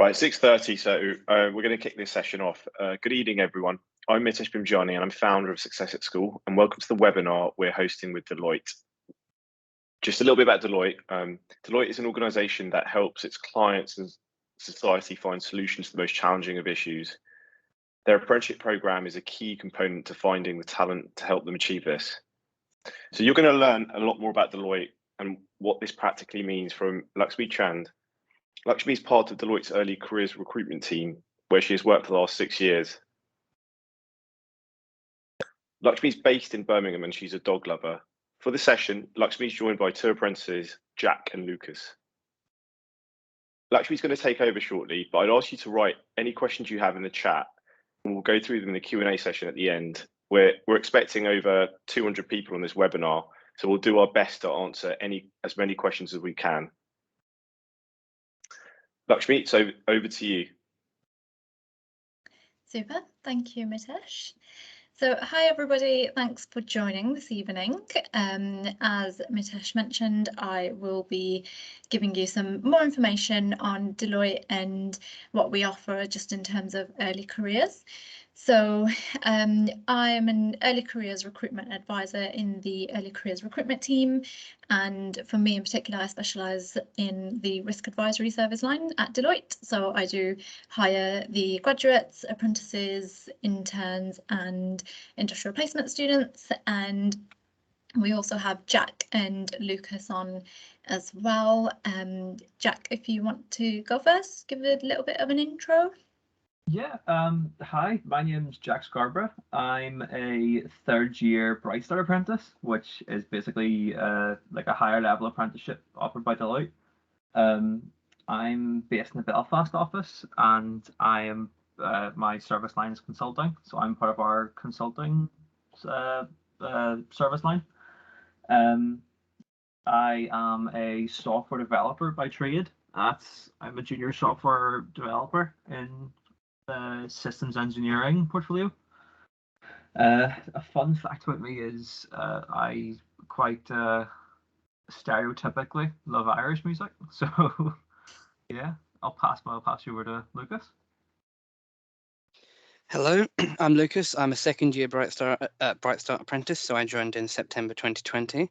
Right, 6:30, so we're going to kick this session off. Good evening, everyone. I'm Mitesh Bimjani, and I'm founder of Success at School, and welcome to the webinar we're hosting with Deloitte. Just a little bit about Deloitte. Deloitte is an organisation that helps its clients and society find solutions to the most challenging of issues. Their apprenticeship programme is a key component to finding the talent to help them achieve this. So you're going to learn a lot more about Deloitte and what this practically means from Lakshmi Chand. Lakshmi is part of Deloitte's early careers recruitment team, where she has worked for the last 6 years. Lakshmi is based in Birmingham and she's a dog lover. For the session, Lakshmi is joined by 2 apprentices, Jack and Lucas. Lakshmi is going to take over shortly, but I'd ask you to write any questions you have in the chat, and we'll go through them in the Q&A session at the end. We're expecting over 200 people on this webinar, so we'll do our best to answer as many questions as we can. Lakshmi, so over to you. Super, thank you, Mitesh. So hi everybody, thanks for joining this evening. As Mitesh mentioned, I will be giving you some more information on Deloitte and what we offer just in terms of early careers. So I am an early careers recruitment advisor in the early careers recruitment team, and for me in particular I specialise in the risk advisory service line at Deloitte. So I do hire the graduates, apprentices, interns and industrial placement students, and we also have Jack and Lucas on as well. Jack, if you want to go first, give it a little bit of an intro. Yeah, hi, my name's Jack Scarborough. I'm a 3rd year Bright Start apprentice, which is basically like a higher level apprenticeship offered by Deloitte. I'm based in the Belfast office, and I am my service line is consulting, so I'm part of our consulting service line. I am a software developer by trade. I'm a junior software developer in systems engineering portfolio. A fun fact about me is I quite stereotypically love Irish music. So yeah, I'll pass you over to Lucas. Hello, I'm Lucas. I'm a 2nd year Bright Start apprentice, so I joined in September 2020.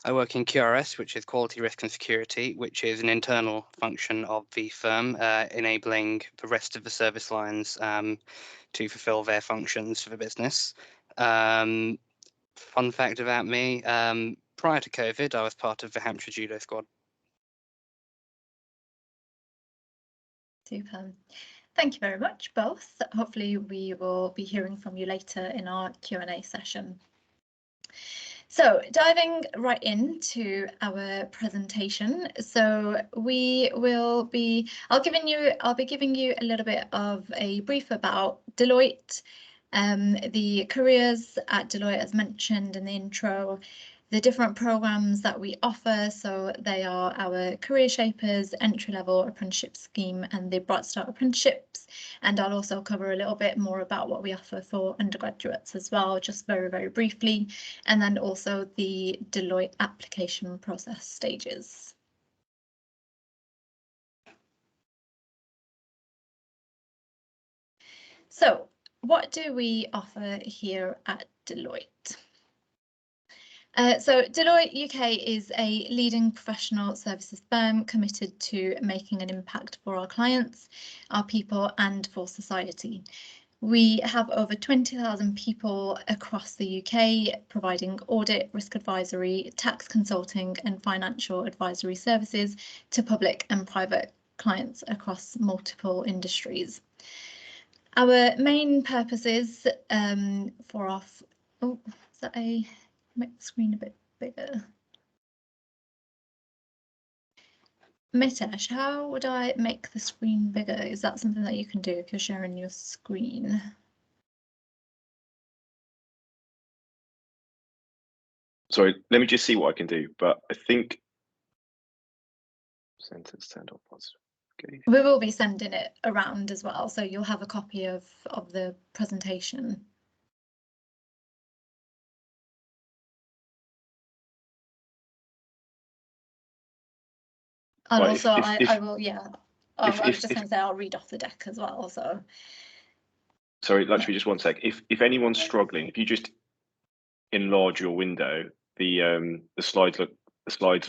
I work in QRS, which is Quality, Risk and Security, which is an internal function of the firm, enabling the rest of the service lines to fulfill their functions for the business. Fun fact about me, prior to COVID, I was part of the Hampshire Judo squad. Super. Thank you very much, both. Hopefully we will be hearing from you later in our Q&A session. So diving right into our presentation. So I'll be giving you a little bit of a brief about Deloitte, the careers at Deloitte as mentioned in the intro, the different programs that we offer. So they are our Career Shapers, entry-level apprenticeship scheme, and the Bright Start Apprenticeships. And I'll also cover a little bit more about what we offer for undergraduates as well, just very, very briefly. And then also the Deloitte application process stages. So what do we offer here at Deloitte? So Deloitte UK is a leading professional services firm committed to making an impact for our clients, our people and for society. We have over 20,000 people across the UK providing audit, risk advisory, tax consulting and financial advisory services to public and private clients across multiple industries. Our main purposes for our... Oh, is that a... Make the screen a bit bigger. Mitesh, how would I make the screen bigger? Is that something that you can do if you're sharing your screen? Sorry, let me just see what I can do, but I think sentence turned off. Okay. We will be sending it around as well, so you'll have a copy of the presentation. And Right, also, I will, yeah, I was just going to say I'll read off the deck as well. So sorry, Lakshmi, just one sec. If anyone's struggling, if you just enlarge your window, the slides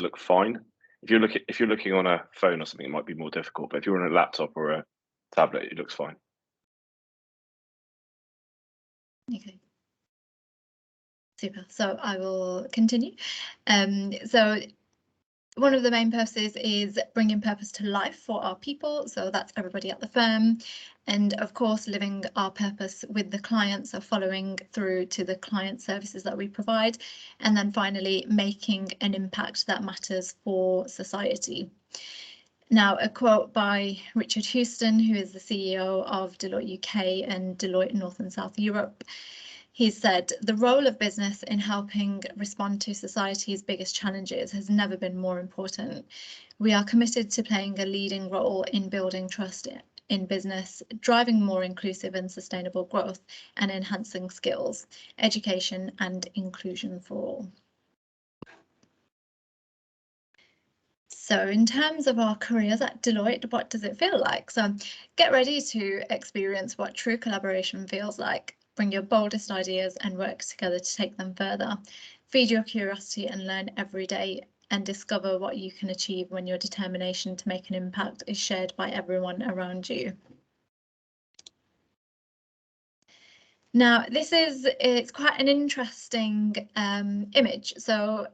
look fine. If you're looking on a phone or something, it might be more difficult. But if you're on a laptop or a tablet, it looks fine. okay. Super. So I will continue. So one of the main purposes is bringing purpose to life for our people. So that's everybody at the firm. And of course, living our purpose with the clients, so following through to the client services that we provide. And then finally, making an impact that matters for society. Now, a quote by Richard Houston, who is the CEO of Deloitte UK and Deloitte North and South Europe. He said, "The role of business in helping respond to society's biggest challenges has never been more important. We are committed to playing a leading role in building trust in business, driving more inclusive and sustainable growth, and enhancing skills, education, and inclusion for all." So in terms of our careers at Deloitte, what does it feel like? So get ready to experience what true collaboration feels like. Bring your boldest ideas and work together to take them further. Feed your curiosity and learn every day, and discover what you can achieve when your determination to make an impact is shared by everyone around you. Now, it's quite an interesting image. So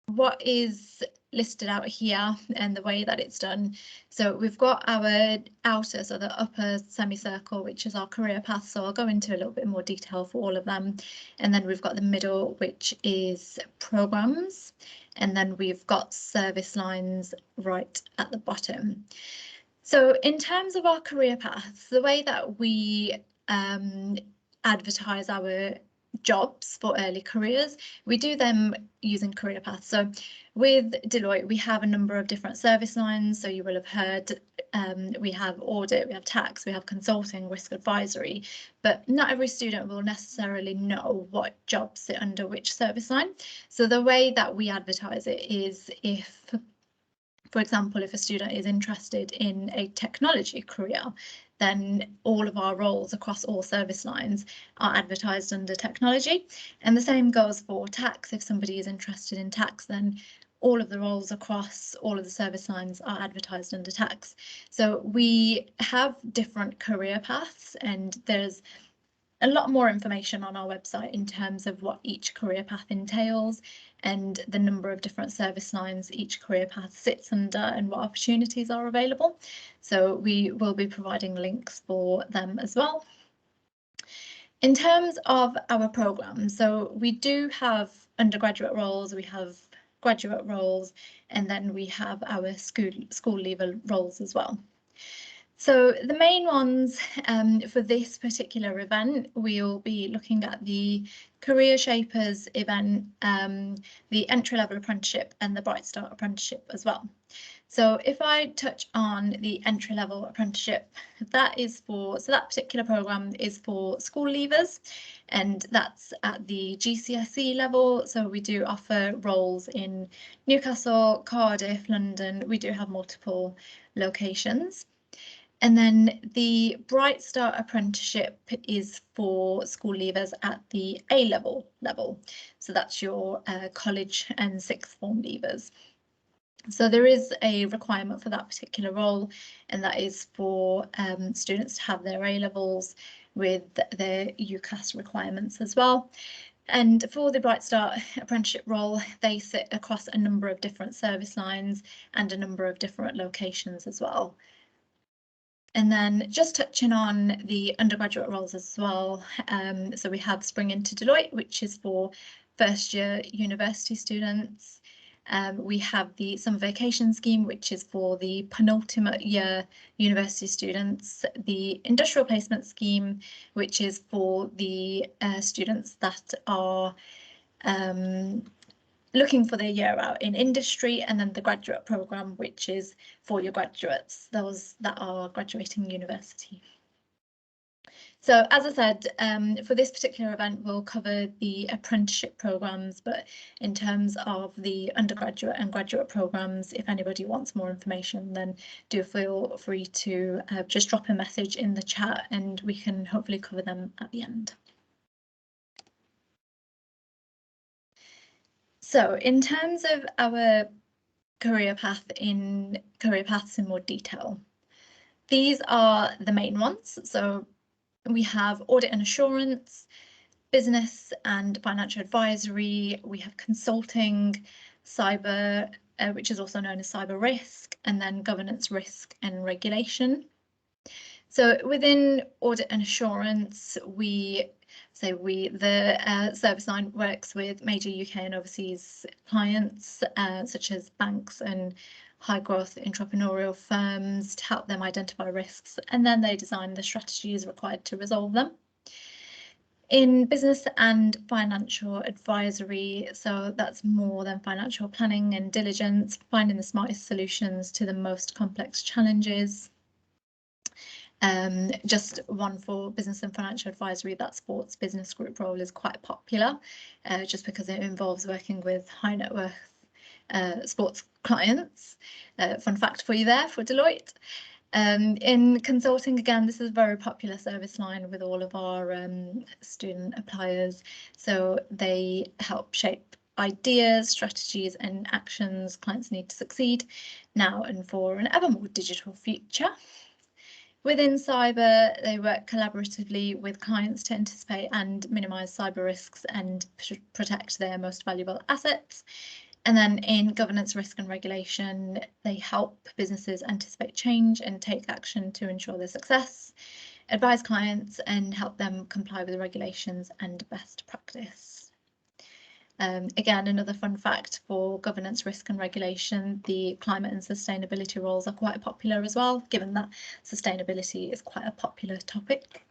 what is listed out here and the way that it's done. So we've got our outer, so the upper semicircle, which is our career path. So I'll go into a little bit more detail for all of them. And then we've got the middle, which is programs. And then we've got service lines right at the bottom. So in terms of our career paths, the way that we advertise our jobs for early careers, we do them using career paths. So with Deloitte, we have a number of different service lines. So you will have heard we have audit, we have tax, we have consulting, risk advisory, but not every student will necessarily know what jobs sit under which service line. So the way that we advertise it is if, for example, if a student is interested in a technology career, then all of our roles across all service lines are advertised under technology. And the same goes for tax. If somebody is interested in tax, then all of the roles across all of the service lines are advertised under tax. So we have different career paths, and there's a lot more information on our website in terms of what each career path entails and the number of different service lines each career path sits under and what opportunities are available. So we will be providing links for them as well. In terms of our programme, so we do have undergraduate roles, we have graduate roles, and then we have our school leaver roles as well. So the main ones for this particular event, we'll be looking at the Career Shapers event, the entry-level apprenticeship and the Bright Start apprenticeship as well. So if I touch on the entry-level apprenticeship, that particular programme is for school leavers, and that's at the GCSE level. So we do offer roles in Newcastle, Cardiff, London. We do have multiple locations. And then the Bright Start apprenticeship is for school leavers at the A-level level. So that's your college and sixth form leavers. So there is a requirement for that particular role, and that is for students to have their A-levels with their UCAS requirements as well. And for the Bright Start apprenticeship role, they sit across a number of different service lines and a number of different locations as well. And then just touching on the undergraduate roles as well. So we have Spring into Deloitte, which is for first year university students. We have the summer vacation scheme, which is for the penultimate year university students. The industrial placement scheme, which is for the students that are looking for their year out in industry, and then the graduate programme, which is for your graduates, those that are graduating university. So as I said, for this particular event, we'll cover the apprenticeship programmes, but in terms of the undergraduate and graduate programmes, if anybody wants more information, then do feel free to just drop a message in the chat and we can hopefully cover them at the end. So in terms of our career paths in more detail, these are the main ones. So we have audit and assurance, business and financial advisory, we have consulting, cyber, which is also known as cyber risk, and then governance, risk and regulation. So within audit and assurance, the service line works with major UK and overseas clients, such as banks and high growth entrepreneurial firms, to help them identify risks, and then they design the strategies required to resolve them. In business and financial advisory, so that's more than financial planning and diligence, finding the smartest solutions to the most complex challenges. Just one for business and financial advisory, that sports business group role is quite popular, just because it involves working with high net worth sports clients. Fun fact for you there for Deloitte. In consulting, again, this is a very popular service line with all of our student appliers. So they help shape ideas, strategies and actions clients need to succeed now and for an ever more digital future. Within cyber, they work collaboratively with clients to anticipate and minimise cyber risks and protect their most valuable assets. And then in governance, risk and regulation, they help businesses anticipate change and take action to ensure their success, advise clients and help them comply with regulations and best practice. Again, another fun fact for governance, risk and regulation, the climate and sustainability roles are quite popular as well, given that sustainability is quite a popular topic.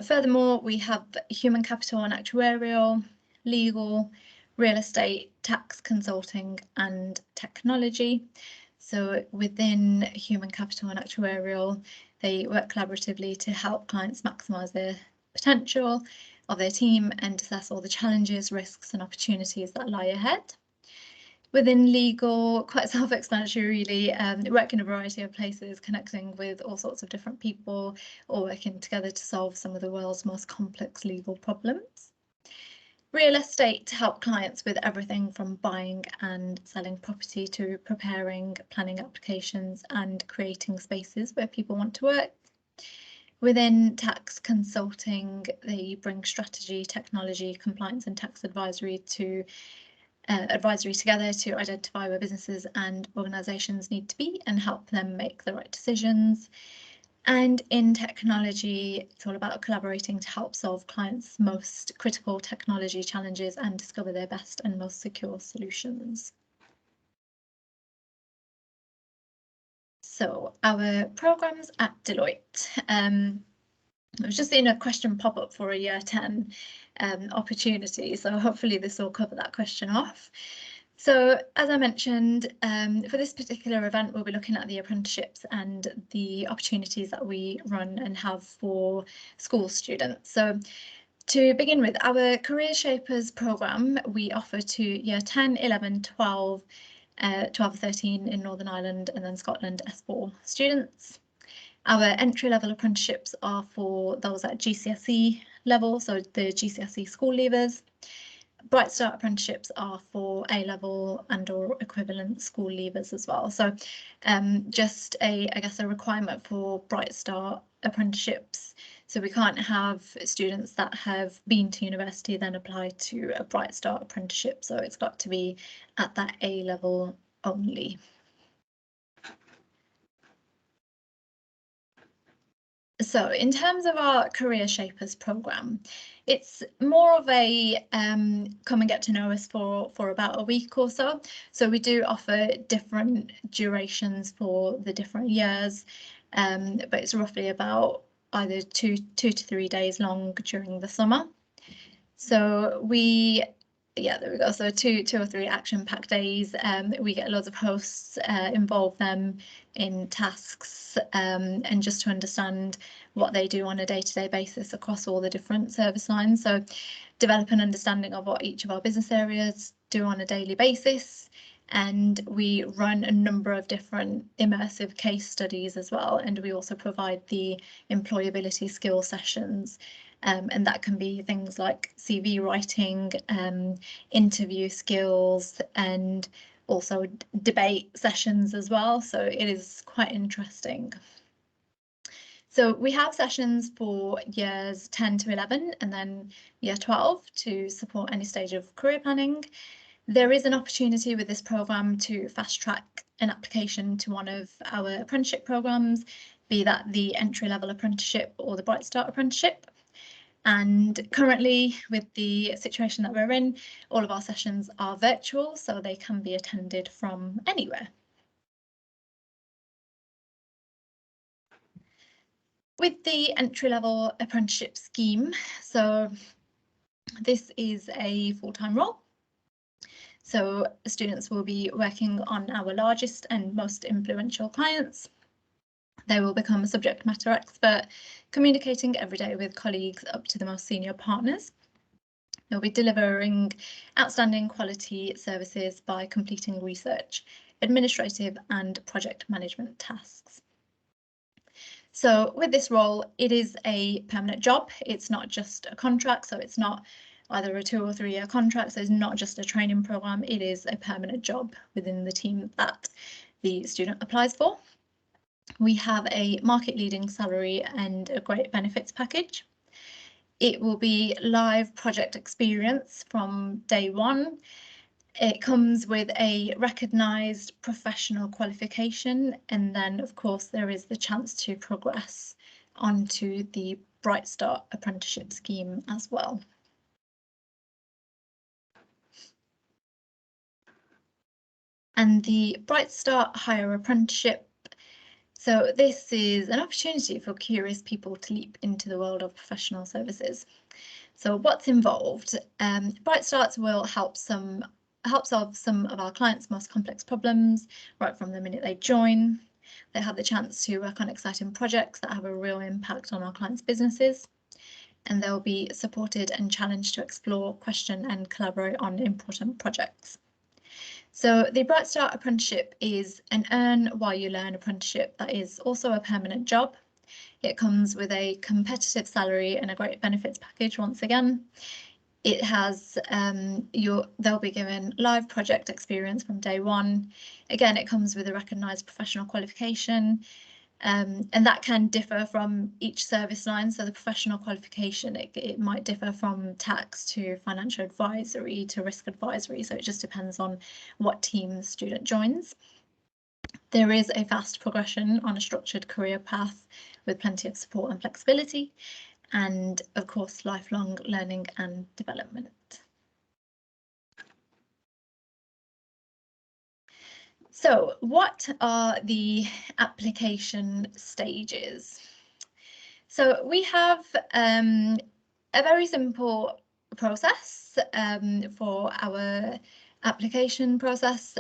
Furthermore, we have human capital and actuarial, legal, real estate, tax, consulting and technology. So within human capital and actuarial, they work collaboratively to help clients maximise their potential of their team and assess all the challenges, risks and opportunities that lie ahead. Within legal, quite self-explanatory really, work in a variety of places, connecting with all sorts of different people, or working together to solve some of the world's most complex legal problems. Real estate to help clients with everything from buying and selling property to preparing planning applications and creating spaces where people want to work. Within tax consulting, they bring strategy, technology, compliance and tax advisory to together to identify where businesses and organisations need to be and help them make the right decisions. And in technology, it's all about collaborating to help solve clients' most critical technology challenges and discover their best and most secure solutions. So our programmes at Deloitte. I was just seeing a question pop up for a year 10 opportunity, so hopefully this will cover that question off. So as I mentioned, for this particular event, we'll be looking at the apprenticeships and the opportunities that we run and have for school students. So to begin with, our Career Shapers programme we offer to year 10, 11, 12, 12, 13 in Northern Ireland and then Scotland S4 students. Our entry-level apprenticeships are for those at GCSE level, so the GCSE school leavers. Bright Start apprenticeships are for A-level and or equivalent school leavers as well. So just I guess a requirement for Bright Start apprenticeships. So we can't have students that have been to university then apply to a Bright Start apprenticeship. So it's got to be at that A-level only. So in terms of our Career Shapers programme, it's more of a come and get to know us for about a week or so. So we do offer different durations for the different years, but it's roughly about either two to 3 days long during the summer. So we yeah, there we go. So two or three action-packed days. We get loads of hosts, involve them in tasks, and just to understand what they do on a day-to-day basis across all the different service lines. So develop an understanding of what each of our business areas do on a daily basis. And we run a number of different immersive case studies as well. And we also provide the employability skill sessions. And that can be things like CV writing, interview skills, and also debate sessions as well. So it is quite interesting. So we have sessions for years 10 to 11 and then year 12 to support any stage of career planning. There is an opportunity with this programme to fast track an application to one of our apprenticeship programmes, be that the entry-level apprenticeship or the Bright Start apprenticeship. And currently, with the situation that we're in, all of our sessions are virtual, so they can be attended from anywhere. With the entry-level apprenticeship scheme, so this is a full-time role. So students will be working on our largest and most influential clients. They will become a subject matter expert, communicating every day with colleagues up to the most senior partners. They'll be delivering outstanding quality services by completing research, administrative and project management tasks. So with this role, it is a permanent job. It's not just a contract, so it's not either a 2 or 3 year contract. So it's not just a training program. It is a permanent job within the team that the student applies for. We have a market leading salary and a great benefits package. It will be live project experience from day one. It comes with a recognised professional qualification, and then of course there is the chance to progress onto the Bright Start apprenticeship scheme as well. And the Bright Start Higher Apprenticeship, so this is an opportunity for curious people to leap into the world of professional services. So what's involved? Bright Starts will help solve some of our clients' most complex problems right from the minute they join. They have the chance to work on exciting projects that have a real impact on our clients' businesses, and they'll be supported and challenged to explore, question and collaborate on important projects. So the Bright Start apprenticeship is an earn while you learn apprenticeship that is also a permanent job. It comes with a competitive salary and a great benefits package once again. It has, they'll be given live project experience from day one. Again, it comes with a recognised professional qualification, and that can differ from each service line. So the professional qualification, it might differ from tax to financial advisory to risk advisory. So it just depends on what team the student joins. There is a fast progression on a structured career path with plenty of support and flexibility, and of course, lifelong learning and development. So what are the application stages? So we have a very simple process for our application process.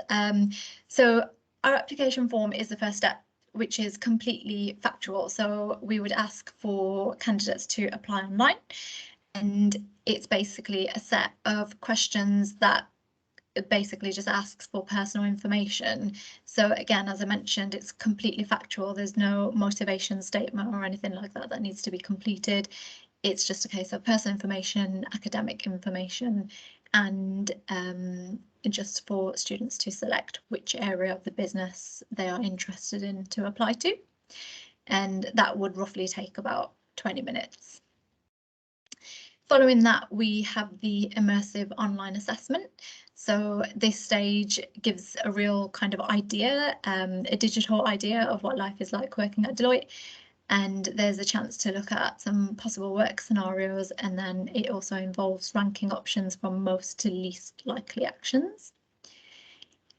So our application form is the first step, which is completely factual. So we would ask for candidates to apply online, and it's basically a set of questions that basically just asks for personal information. So again, as I mentioned, it's completely factual. There's no motivation statement or anything like that that needs to be completed. It's just a case of personal information, academic information, and just for students to select which area of the business they are interested in to apply to. And that would roughly take about 20 minutes. Following that, we have the immersive online assessment. So this stage gives a real kind of idea, a digital idea of what life is like working at Deloitte. And there's a chance to look at some possible work scenarios, and then it also involves ranking options from most to least likely actions.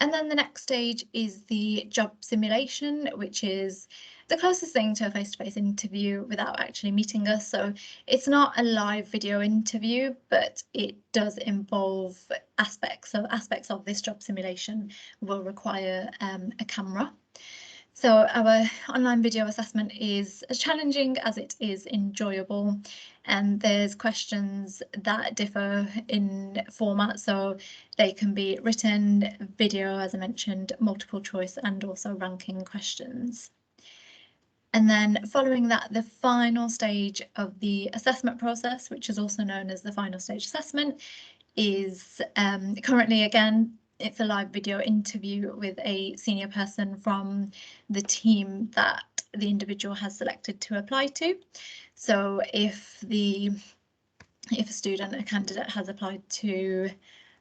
And then the next stage is the job simulation, which is the closest thing to a face-to-face interview without actually meeting us. So it's not a live video interview, but it does involve aspects of this job simulation will require a camera. So our online video assessment is as challenging as it is enjoyable, and there's questions that differ in format, so they can be written, video, as I mentioned, multiple choice, and also ranking questions. And then following that, the final stage of the assessment process, which is also known as the final stage assessment, is currently, again, it's a live video interview with a senior person from the team that the individual has selected to apply to. So if a student, a candidate, has applied to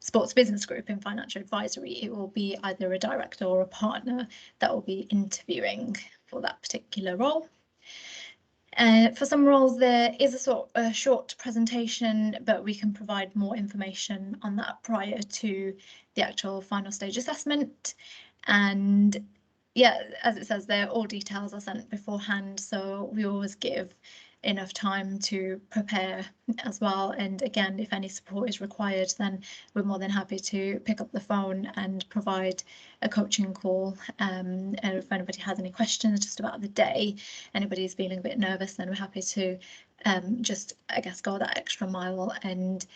Sports Business Group in financial advisory, it will be either a director or a partner that will be interviewing for that particular role. For some roles, there is a short presentation, but we can provide more information on that prior to the actual final stage assessment. And yeah, as it says there, all details are sent beforehand, so we always give enough time to prepare as well. And again, if any support is required, then we're more than happy to pick up the phone and provide a coaching call. And if anybody has any questions just about the day, anybody's feeling a bit nervous, then we're happy to just, I guess, go that extra mile and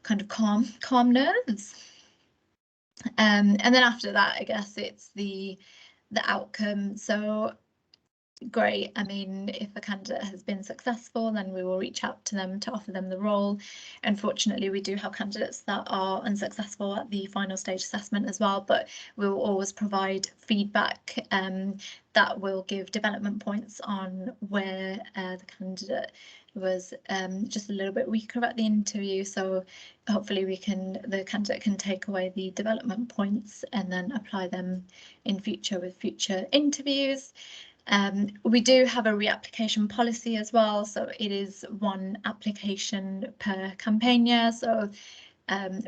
kind of calm nerves. And then after that, I guess it's the outcome. So great. I mean, if a candidate has been successful, then we will reach out to them to offer them the role. Unfortunately, we do have candidates that are unsuccessful at the final stage assessment as well, but we will always provide feedback that will give development points on where the candidate was just a little bit weaker at the interview. So hopefully the candidate can take away the development points and then apply them in future with future interviews. We do have a reapplication policy as well, so it is one application per campaign year. So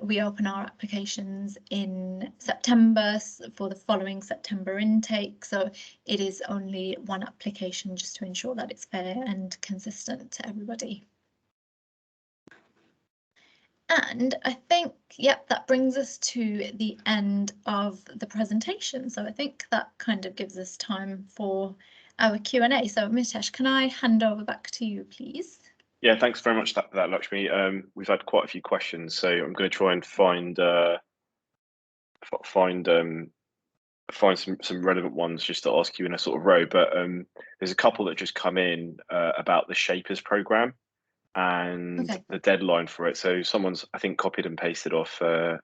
we open our applications in September for the following September intake, so it is only one application just to ensure that it's fair and consistent to everybody. And I think, yep, that brings us to the end of the presentation. So I think that kind of gives us time for our Q&A. So Mitesh, can I hand over back to you, please? Yeah, thanks very much for that, Lakshmi. We've had quite a few questions, so I'm going to try and find some relevant ones just to ask you in a sort of row. But there's a couple that just come in about the Shapers program and the deadline for it. So someone's, I think, copied and pasted off, I'm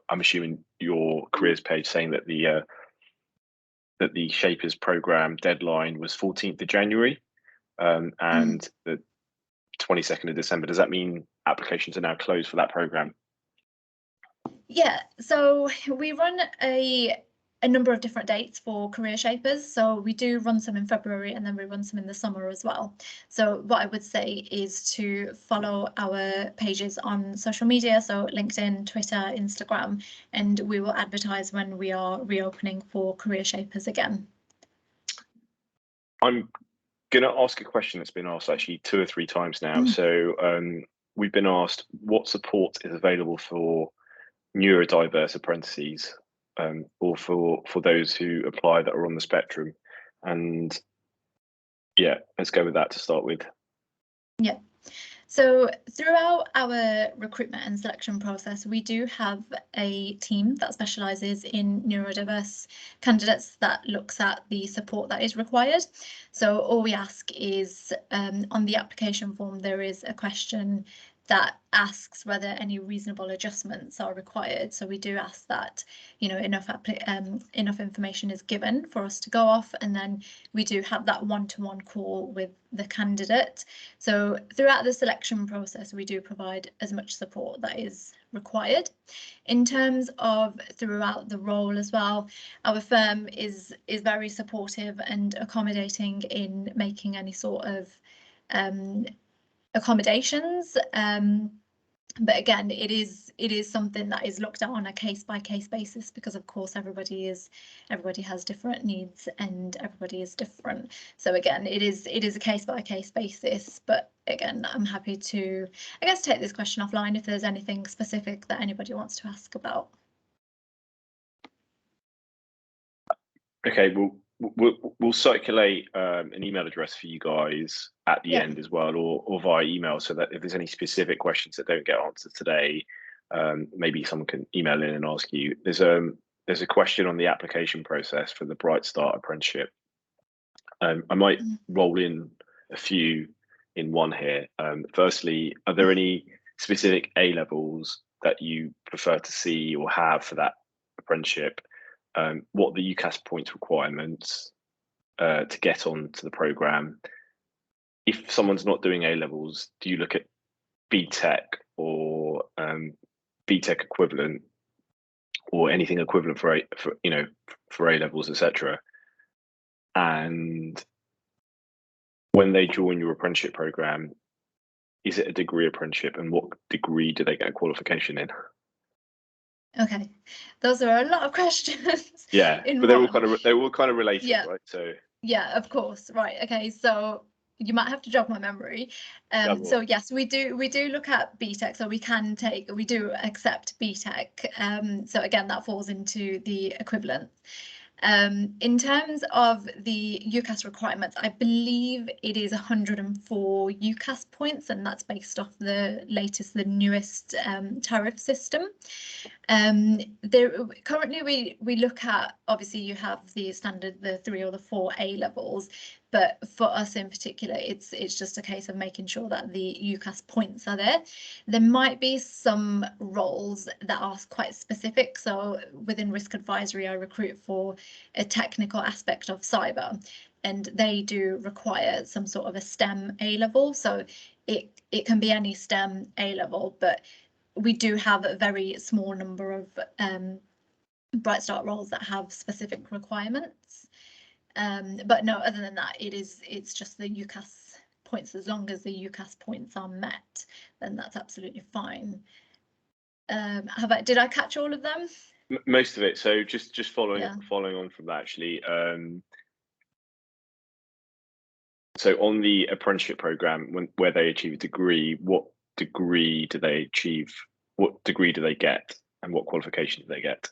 assuming, your careers page, saying that the Shapers program deadline was 14th of January and the 22nd of December. Does that mean applications are now closed for that program? Yeah, so we run a number of different dates for Career Shapers. So we do run some in February and then we run some in the summer as well. So what I would say is to follow our pages on social media, so LinkedIn, Twitter, Instagram, and we will advertise when we are reopening for Career Shapers again. I'm going to ask a question that's been asked actually 2 or 3 times now. So we've been asked what support is available for neurodiverse apprentices, or for those who apply that are on the spectrum. And yeah, let's go with that to start with. Yeah. So throughout our recruitment and selection process, we do have a team that specialises in neurodiverse candidates that looks at the support that is required. So all we ask is on the application form, there is a question that asks whether any reasonable adjustments are required. So we do ask that, you know, enough information is given for us to go off, and then we do have that one-to-one call with the candidate. So throughout the selection process, we do provide as much support that is required. In terms of throughout the role as well, our firm is very supportive and accommodating in making any sort of accommodations. But again, it is something that is looked at on a case-by-case basis, because of course everybody has different needs and everybody is different. So again, it is a case-by-case basis. But again, I'm happy to, I guess, take this question offline if there's anything specific that anybody wants to ask about. Okay, we'll circulate an email address for you guys at the end as well, or via email, so that if there's any specific questions that don't get answered today, maybe someone can email in and ask you. There's a question on the application process for the Bright Start apprenticeship. I might roll in a few in one here. Firstly, are there any specific A levels that you prefer to see or have for that apprenticeship? What the UCAS points requirements to get onto the program? If someone's not doing A levels, do you look at BTEC or BTEC equivalent, or anything equivalent for A levels, etc.? And when they join your apprenticeship program, is it a degree apprenticeship, and what degree do they get a qualification in? Okay, those are a lot of questions. Yeah, but they're all kind of related, yeah. right? So yeah, of course, right. Okay, so you might have to jog my memory. So yes, we do look at BTEC, so we do accept BTEC. So again, that falls into the equivalent. In terms of the UCAS requirements, I believe it is 104 UCAS points, and that's based off the newest tariff system. Currently we look at, obviously you have the standard, the 3 or the 4 A levels, but for us in particular, it's just a case of making sure that the UCAS points are there. There might be some roles that are quite specific. So within risk advisory, I recruit for a technical aspect of cyber, and they do require some sort of a STEM A level. So it can be any STEM A level, but we do have a very small number of Bright Start roles that have specific requirements. But no, other than that, it's just the UCAS points. As long as the UCAS points are met, then that's absolutely fine. Did I catch all of them? Most of it. So just following on from that, actually. So on the apprenticeship program, where they achieve a degree, what degree do they achieve? What degree do they get, and what qualification do they get?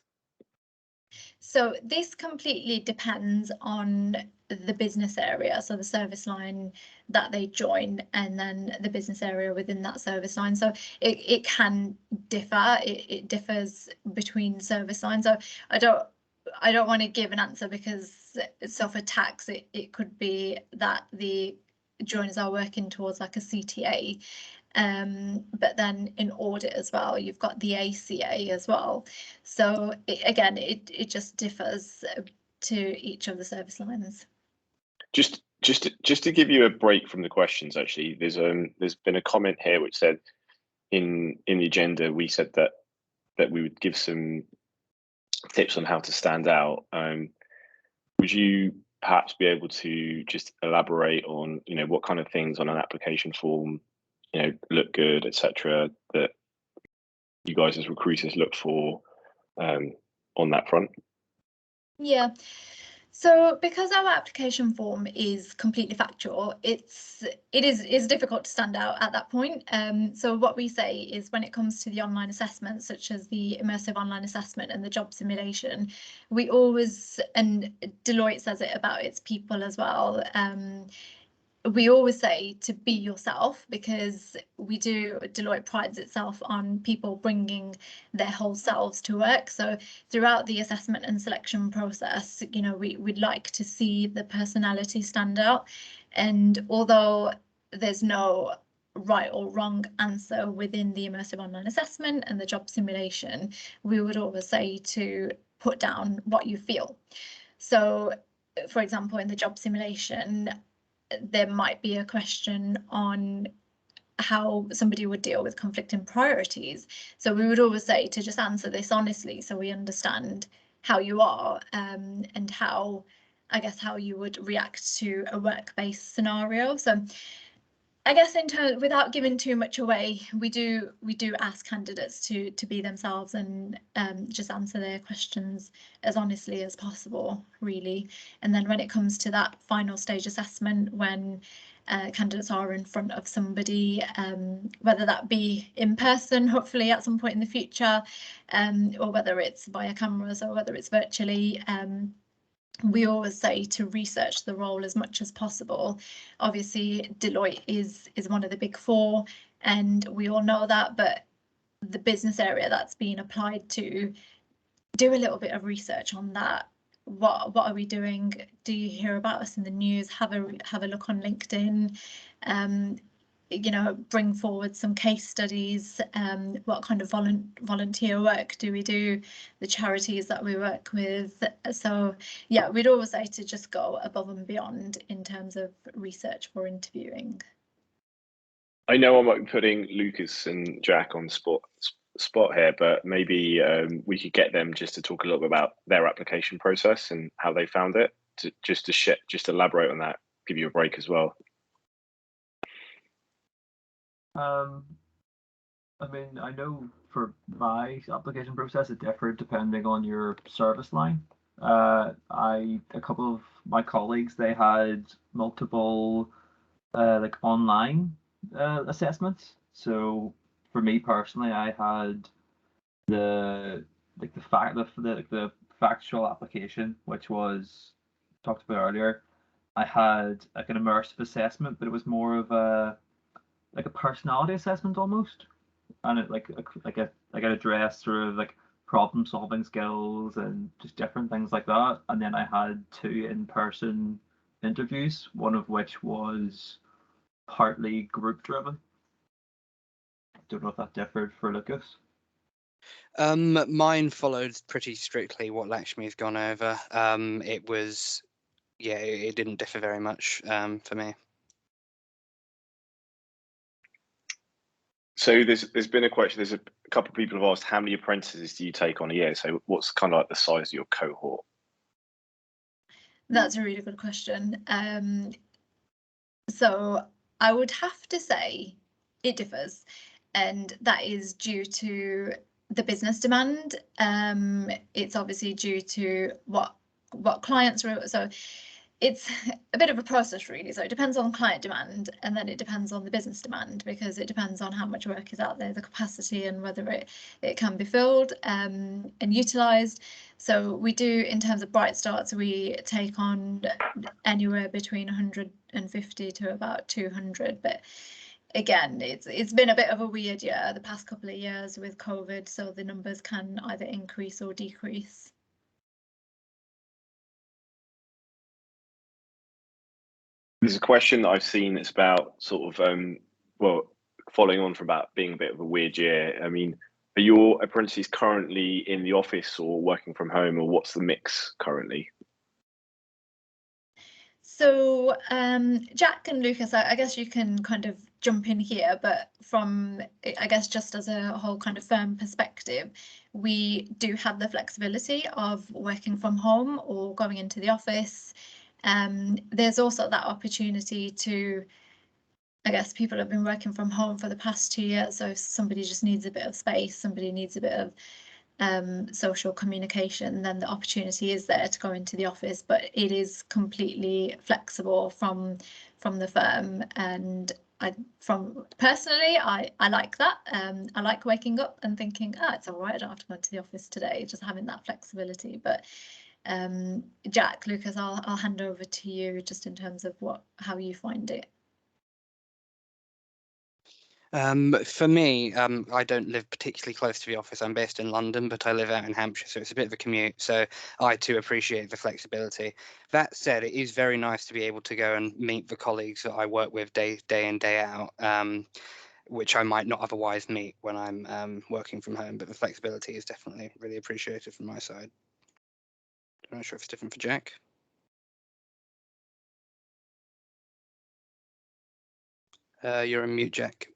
So this completely depends on the business area, so the service line that they join, and then the business area within that service line. So it can differ. It differs between service lines. So I don't want to give an answer, because so for tax it could be that the joiners are working towards like a CTA. But then in audit as well, you've got the ACA as well. So it just differs to each of the service lines. Just to give you a break from the questions, actually, there's been a comment here which said in the agenda we said that we would give some tips on how to stand out. Would you perhaps be able to just elaborate on what kind of things on an application form look good, etc., that you guys as recruiters look for on that front? Yeah. So because our application form is completely factual, it is difficult to stand out at that point. So what we say is, when it comes to the online assessments, such as the immersive online assessment and the job simulation, we always, and Deloitte says it about its people as well, we always say to be yourself, because Deloitte prides itself on people bringing their whole selves to work. So throughout the assessment and selection process, we'd like to see the personality stand out. And although there's no right or wrong answer within the immersive online assessment and the job simulation, we would always say to put down what you feel. So for example, in the job simulation, there might be a question on how somebody would deal with conflicting priorities. So we would always say to just answer this honestly, so we understand how you are, and how you would react to a work-based scenario. So I guess in terms, without giving too much away, we do ask candidates to be themselves and just answer their questions as honestly as possible, really. And then when it comes to that final stage assessment, when candidates are in front of somebody, whether that be in person, hopefully at some point in the future, or whether it's via cameras or whether it's virtually, we always say to research the role as much as possible. Obviously, Deloitte is one of the big four, and we all know that, but the business area that's being applied to, do a little bit of research on that. What are we doing? Do you hear about us in the news? Have a look on LinkedIn. You know, bring forward some case studies. What kind of volunteer work do we do? The charities that we work with. So yeah, we'd always say to just go above and beyond in terms of research for interviewing. I know I might be putting Lucas and Jack on spot here, but maybe we could get them just to talk a little bit about their application process and how they found it. Just elaborate on that. Give you a break as well. I mean, I know for my application process, it differed depending on your service line. A couple of my colleagues, they had multiple like online assessments. So for me personally, I had the factual application, which was talked about earlier. I had like an immersive assessment, but it was more of a personality assessment almost, and it like it addressed sort of like problem solving skills and just different things like that. And then I had 2 in-person interviews, one of which was partly group driven. I don't know if that differed for Lucas. Mine followed pretty strictly what Lakshmi's gone over. It was, yeah, it didn't differ very much for me. So there's been a question. There's a couple of people have asked, how many apprentices do you take on a year? So what's kind of like the size of your cohort? That's a really good question. So I would have to say it differs, and that is due to the business demand. It's obviously due to what clients are. So it's a bit of a process, really. So it depends on client demand, and then it depends on the business demand, because it depends on how much work is out there, the capacity, and whether it can be filled and utilised. So we do, in terms of Bright Starts, we take on anywhere between 150 to about 200. But again, it's been a bit of a weird year the past couple of years with COVID, so the numbers can either increase or decrease. There's a question that I've seen that's about sort of, well, following on from about being a bit of a weird year. I mean, are your apprentices currently in the office or working from home, or what's the mix currently? So Jack and Lucas, I guess you can kind of jump in here, but from, I guess, just as a whole kind of firm perspective, we do have the flexibility of working from home or going into the office. There's also that opportunity to, I guess, people have been working from home for the past 2 years, so if somebody just needs a bit of space, somebody needs a bit of social communication, then the opportunity is there to go into the office, but it is completely flexible from the firm. And personally, I like that. I like waking up and thinking, it's all right, I don't have to go to the office today, just having that flexibility. But Jack, Lucas, I'll hand over to you just in terms of how you find it. For me, I don't live particularly close to the office. I'm based in London, but I live out in Hampshire, so it's a bit of a commute. So I too appreciate the flexibility. That said, it is very nice to be able to go and meet the colleagues that I work with day in, day out, which I might not otherwise meet when I'm working from home. But the flexibility is definitely really appreciated from my side. I'm not sure if it's different for Jack. You're on mute, Jack.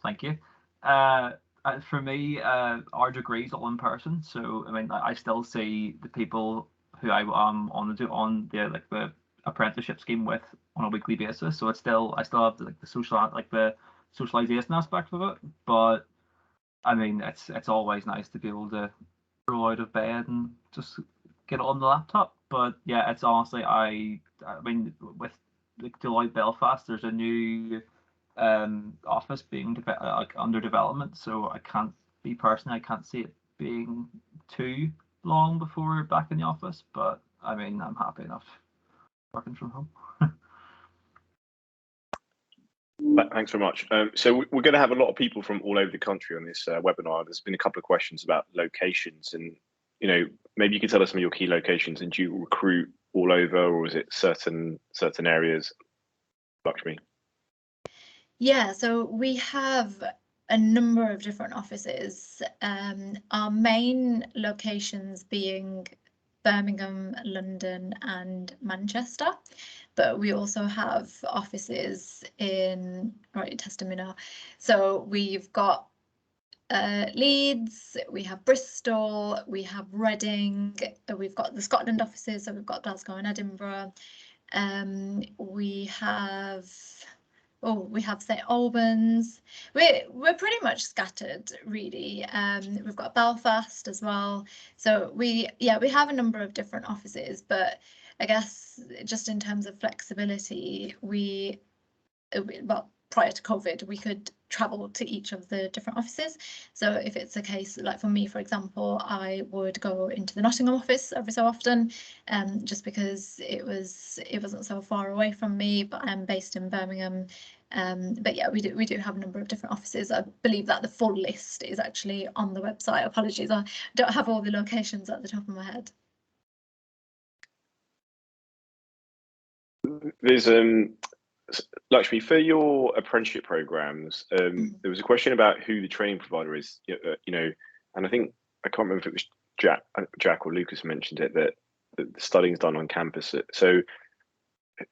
Thank you. For me, our degrees all in person. So I mean, I still see the people who I am on the apprenticeship scheme with on a weekly basis. So I still have the socialization aspect of it. But I mean, it's always nice to be able to roll out of bed and just get it on the laptop. But yeah, it's honestly, I mean, with Deloitte Belfast, there's a new office being under development, so I can't see it being too long before we're back in the office. But I mean, I'm happy enough working from home. Thanks very much. So we're going to have a lot of people from all over the country on this webinar. There's been a couple of questions about locations, and maybe you could tell us some of your key locations. And do you recruit all over, or is it certain areas? Lakshmi. Yeah, so we have a number of different offices. Our main locations being Birmingham, London, and Manchester, but we also have offices in Testamina. So we've got Leeds, we have Bristol, we have Reading, we've got the Scotland offices, so we've got Glasgow and Edinburgh. We have St Albans. We're pretty much scattered, really. We've got Belfast as well. So we have a number of different offices, but I guess just in terms of flexibility, prior to COVID, we could travel to each of the different offices. So if it's a case, like for me, for example, I would go into the Nottingham office every so often, just because it wasn't so far away from me, but I'm based in Birmingham. But yeah, we do have a number of different offices. I believe that the full list is actually on the website. Apologies, I don't have all the locations at the top of my head. There's Lakshmi, for your apprenticeship programs, there was a question about who the training provider is. And I think I can't remember if it was Jack or Lucas mentioned it, that the studying is done on campus. So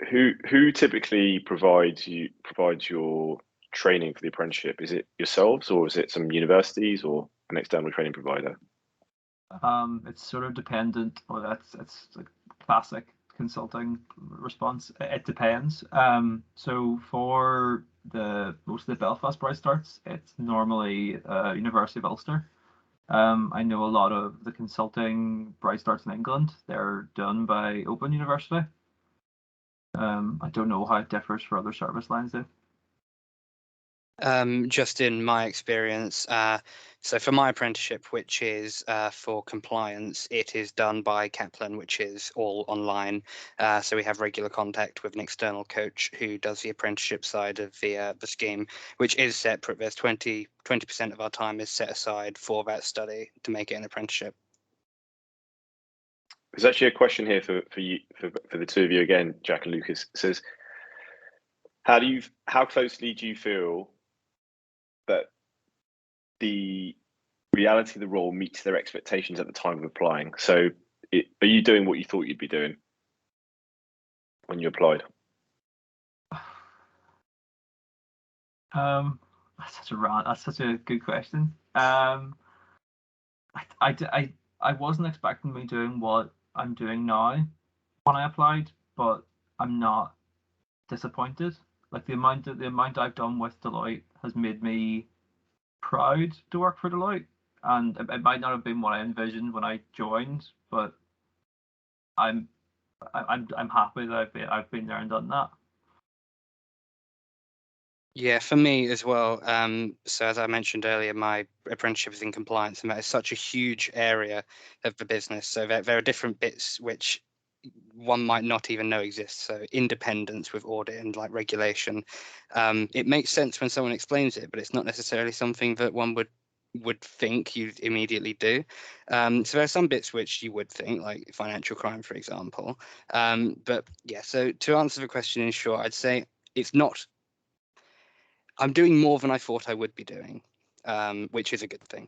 who typically provides your training for the apprenticeship? Is it yourselves, or is it some universities or an external training provider? It's sort of dependent. Well, it's like classic consulting response. It depends. So for most of the Belfast Bright Starts, it's normally University of Ulster. I know a lot of the consulting Bright Starts in England, they're done by Open University. I don't know how it differs for other service lines though. Just in my experience, so for my apprenticeship, which is for compliance, it is done by Kaplan, which is all online. So we have regular contact with an external coach who does the apprenticeship side of the scheme, which is separate. There's 20% of our time is set aside for that study to make it an apprenticeship. There's actually a question here for the two of you again, Jack and Lucas. It says, how closely do you feel that the reality of the role meets their expectations at the time of applying? So are you doing what you thought you'd be doing when you applied? That's such a good question. I wasn't expecting to be doing what I'm doing now when I applied, but I'm not disappointed. Like the amount I've done with Deloitte has made me proud to work for Deloitte, and it might not have been what I envisioned when I joined, but I'm happy that I've been there and done that. Yeah, for me as well. So as I mentioned earlier, my apprenticeship is in compliance, and that is such a huge area of the business. So there are different bits which one might not even know exist. So independence with audit and like regulation. It makes sense when someone explains it, but it's not necessarily something that one would think you'd immediately do. So there are some bits which you would think, like financial crime, for example. But yeah, so to answer the question in short, I'd say it's not. I'm doing more than I thought I would be doing, which is a good thing.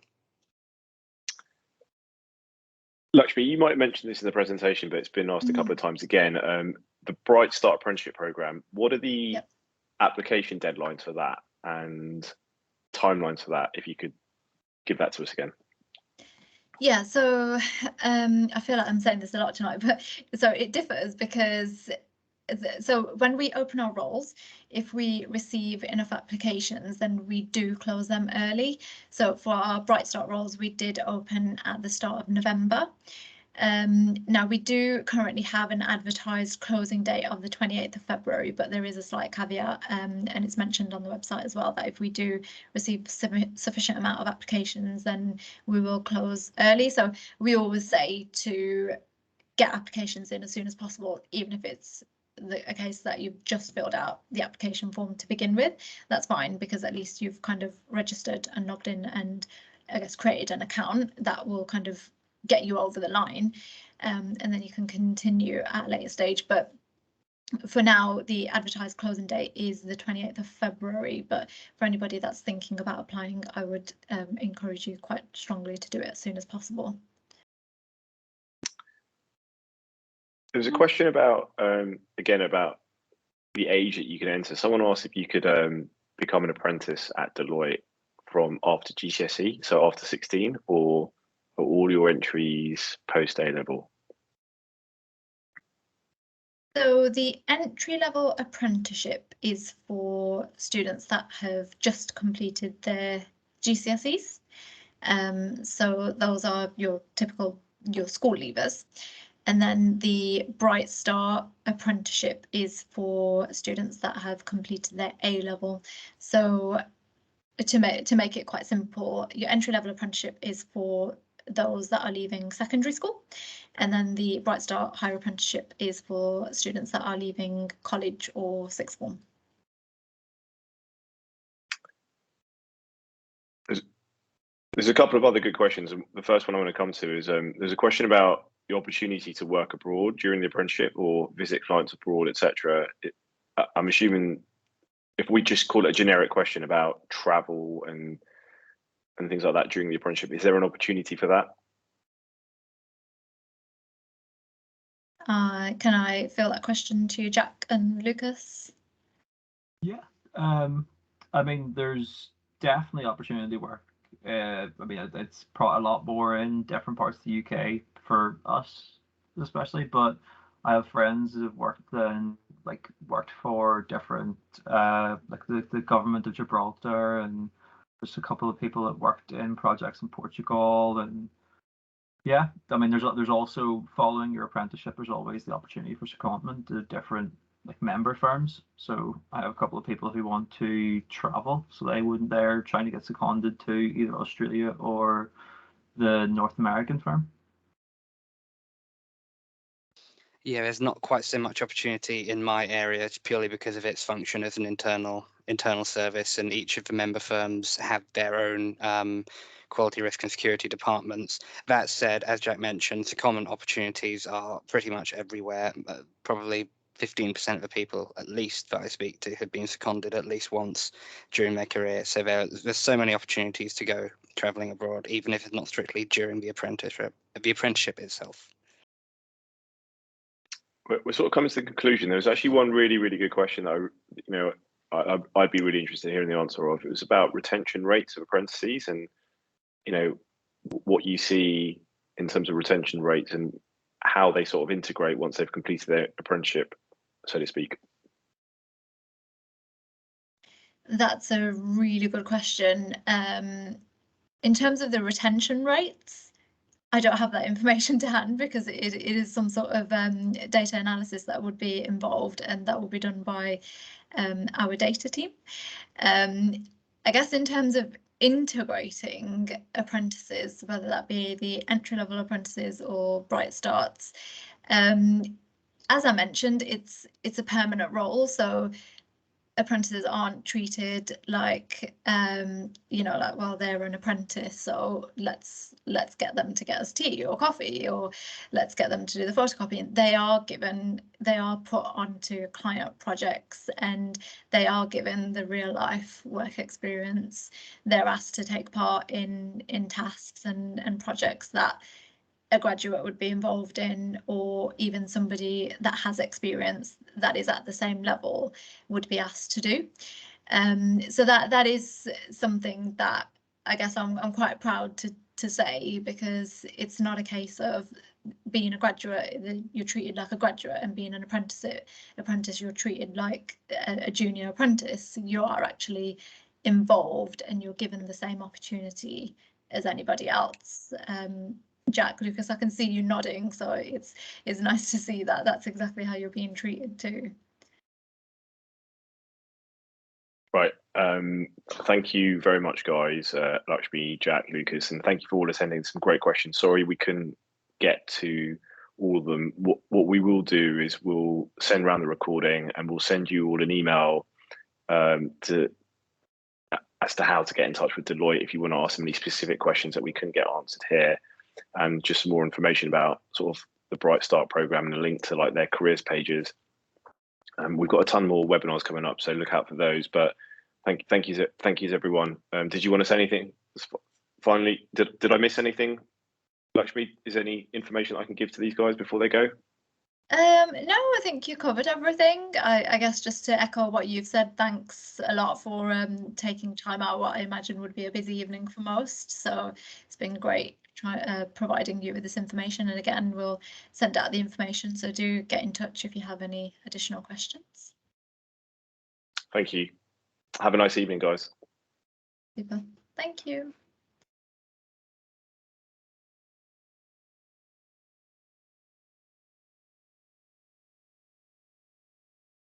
Lakshmi, you might have mentioned this in the presentation, but it's been asked a couple of times again. The Bright Start Apprenticeship Programme, what are the application deadlines for that and timelines for that, if you could give that to us again? Yeah, so I feel like I'm saying this a lot tonight, but so it differs because so when we open our roles, if we receive enough applications, then we do close them early. So for our Bright Start roles, we did open at the start of November. Now we do currently have an advertised closing date of the 28th of February, but there is a slight caveat, and it's mentioned on the website as well, that if we do receive sufficient amount of applications, then we will close early. So we always say to get applications in as soon as possible, even if it's a case that you've just filled out the application form to begin with. That's fine, because at least you've kind of registered and logged in and I guess created an account that will kind of get you over the line, and then you can continue at a later stage. But for now, the advertised closing date is the 28th of February, but for anybody that's thinking about applying, I would encourage you quite strongly to do it as soon as possible. There's a question about, again, about the age that you can enter. Someone asked if you could become an apprentice at Deloitte from after GCSE, so after 16, or for all your entries post A-level. So the entry-level apprenticeship is for students that have just completed their GCSEs. So those are your school leavers. And then the Bright Start apprenticeship is for students that have completed their A-level. So to make it quite simple, your entry-level apprenticeship is for those that are leaving secondary school, and then the Bright Start higher apprenticeship is for students that are leaving college or sixth form. There's a couple of other good questions. The first one I want to come to is there's a question about the opportunity to work abroad during the apprenticeship or visit clients abroad, etc. I'm assuming if we just call it a generic question about travel and things like that during the apprenticeship, is there an opportunity for that? Can I fill that question to Jack and Lucas? Yeah, I mean, there's definitely opportunity to work. I mean, it's probably a lot more in different parts of the UK for us, especially. But I have friends who have worked for different, like the government of Gibraltar, and there's a couple of people that worked in projects in Portugal, and yeah, I mean, there's also, following your apprenticeship, there's always the opportunity for secondment to different like member firms. So I have a couple of people who want to travel, so they're trying to get seconded to either Australia or the North American firm. Yeah, there's not quite so much opportunity in my area, purely because of its function as an internal service, and each of the member firms have their own quality, risk and security departments. That said, as Jack mentioned, secondment opportunities are pretty much everywhere. Probably 15% of the people, at least, that I speak to have been seconded at least once during their career. So there's so many opportunities to go traveling abroad, even if it's not strictly during the apprenticeship itself. We're sort of coming to the conclusion. There was actually one really, really good question that I'd be really interested in hearing the answer of. It was about retention rates of apprentices, and what you see in terms of retention rates and how they sort of integrate once they've completed their apprenticeship, so to speak. That's a really good question. In terms of the retention rates, I don't have that information to hand, because it is some sort of data analysis that would be involved, and that will be done by our data team. I guess in terms of integrating apprentices, whether that be the entry-level apprentices or Bright Starts, as I mentioned, it's a permanent role, so apprentices aren't treated like like, well, they're an apprentice, so let's get them to get us tea or coffee, or let's get them to do the photocopying. They are put onto client projects, and they are given the real life work experience. They're asked to take part in tasks and projects that a graduate would be involved in, or even somebody that has experience that is at the same level would be asked to do. So that is something that I guess I'm quite proud to say, because it's not a case of being a graduate, you're treated like a graduate, and being an apprentice, you're treated like a junior apprentice. You are actually involved and you're given the same opportunity as anybody else. Jack, Lucas, I can see you nodding, so it's nice to see that that's exactly how you're being treated too. Right. Thank you very much, guys. Lakshmi, Jack, Lucas, and thank you for all attending. Some great questions. Sorry we couldn't get to all of them. What we will do is we'll send around the recording and we'll send you all an email as to how to get in touch with Deloitte if you want to ask them any specific questions that we couldn't get answered here, and just some more information about sort of the Bright Start program and a link to like their careers pages. We've got a ton more webinars coming up, so look out for those. But thank you everyone. Did you want to say anything? Finally, did I miss anything? Lakshmi, is there any information I can give to these guys before they go? No, I think you covered everything. I guess just to echo what you've said, thanks a lot for taking time out what I imagine would be a busy evening for most. So it's been great providing you with this information, and again we'll send out the information, so do get in touch if you have any additional questions. Thank you. Have a nice evening, guys. Super. Thank you.